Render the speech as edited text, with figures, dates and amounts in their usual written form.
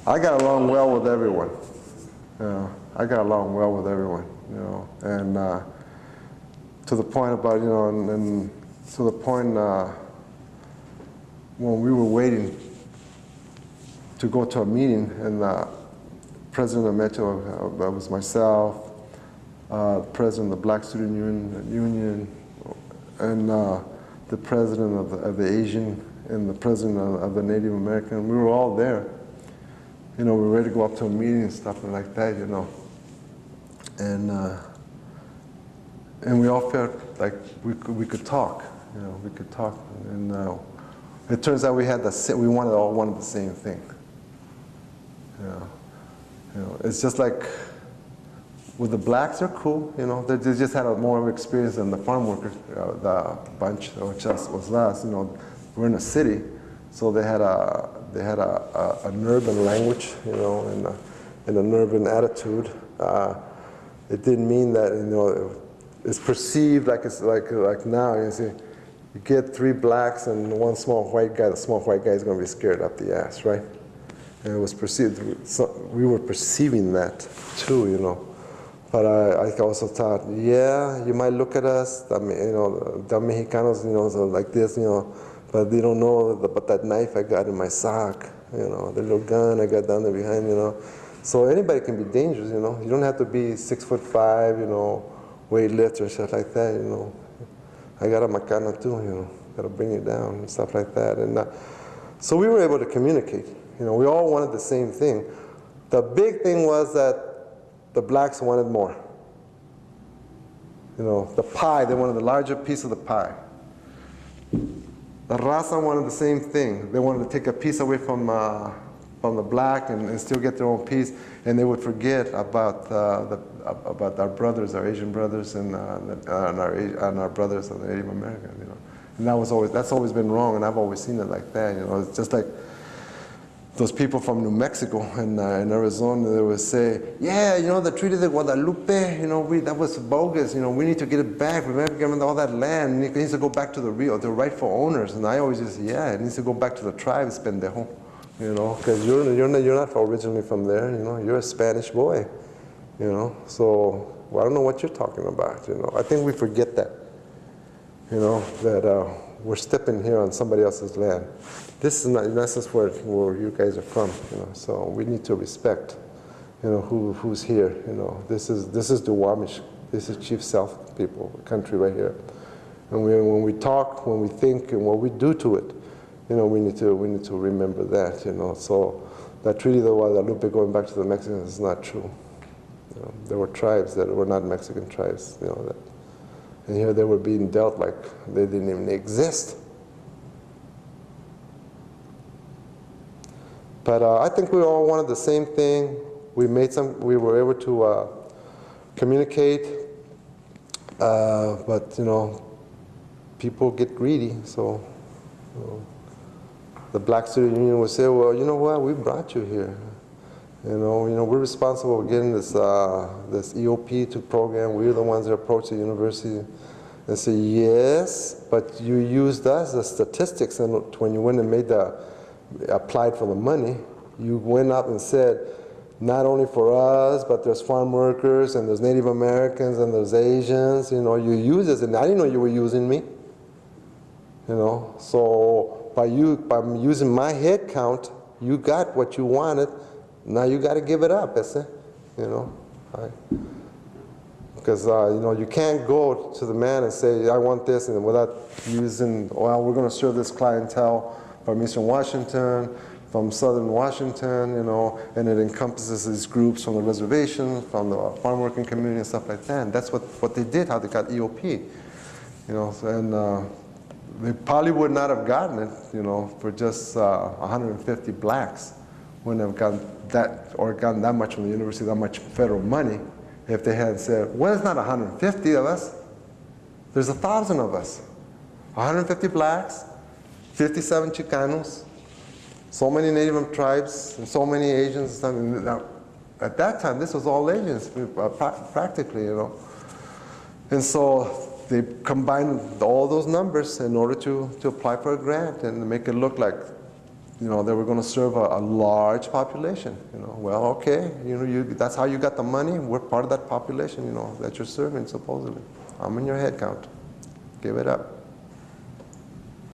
I got along well with everyone. You know, I got along well with everyone. You know, and to the point about, you know, and to the point when we were waiting to go to a meeting, and the president of MEChA, that was myself, president of the Black Student Union, and the president of the Asian, and the president of the Native American. We were all there. You know, we were ready to go up to a meeting and stuff like that, you know. And we all felt like we could talk, you know, we could talk. And it turns out we all wanted the same thing. You know, it's just like with the blacks, they're cool, you know. They just had more of experience than the farm workers, the bunch, which was us. You know, we're in a city, so they had an urban language, you know, and an urban attitude. It didn't mean that, you know, it's perceived like it's like now. You see, you get 3 blacks and 1 small white guy. The small white guy is going to be scared up the ass, right? And it was perceived. So we were perceiving that too, you know. But I also thought, yeah, you might look at us, you know, the Mexicanos, you know, so like this, you know, but they don't know about that knife I got in my sock, you know, the little gun I got down there behind, you know. So anybody can be dangerous, you know. You don't have to be 6'5", you know, weightlifter or stuff like that, you know. I got a macana too, you know, got to bring it down and stuff like that. And so we were able to communicate. You know, we all wanted the same thing. The big thing was that the blacks wanted more. You know, the pie, they wanted the larger piece of the pie. The raza wanted the same thing. They wanted to take a piece away from the black and still get their own piece, and they would forget about our brothers, our Asian brothers, and our brothers of the Native American. You know, and that's always been wrong, and I've always seen it like that. You know, it's just like those people from New Mexico and in Arizona. They would say, "Yeah, you know, the Treaty de Guadalupe. You know, that was bogus. You know, we need to get it back. Remember, all that land it needs to go back to the rightful owners." And I always just, yeah, it needs to go back to the tribes, pendejo. You know, because you're not originally from there. You know, you're a Spanish boy. You know, so well, I don't know what you're talking about. You know, I think we forget that. You know, that we're stepping here on somebody else's land. This is not, in essence, where you guys are from. You know, so we need to respect. You know, who's here. You know, this is the Wamish. This is Chief South people, country right here. And when we talk, when we think, and what we do to it. You know, we need to remember that, you know. So that Treaty of Guadalupe going back to the Mexicans is not true. You know, there were tribes that were not Mexican tribes, you know, and here they were being dealt like they didn't even exist. But I think we all wanted the same thing. We were able to communicate, but you know, people get greedy, so. You know, the Black Student Union would say, well, you know what, we brought you here. You know, we're responsible for getting this EOP2 program. We're the ones that approach the university and say, yes, but you used us as statistics, and when you went and applied for the money, you went up and said, not only for us, but there's farm workers, and there's Native Americans, and there's Asians, you know, you use us, and I didn't know you were using me. You know, so by using my head count, you got what you wanted. Now you got to give it up, you know, because you know, you can't go to the man and say I want this, and without using, well, we're going to serve this clientele from Eastern Washington, from Southern Washington, you know, and it encompasses these groups from the reservation, from the farm working community and stuff like that. And that's what they did, how they got EOP, you know, and. They probably would not have gotten it, you know, for just 150 blacks. Wouldn't have gotten that, or gotten that much from the university, that much federal money, if they had said, well, it's not 150 of us. There's 1,000 of us. 150 blacks, 57 Chicanos, so many Native tribes, and so many Asians. At that time, this was all Asians, practically, you know. And so they combined all those numbers in order to apply for a grant and make it look like you know, they were going to serve a large population. You know, well, okay, you know, that's how you got the money. We're part of that population, you know, that you're serving supposedly. I'm in your head count. Give it up.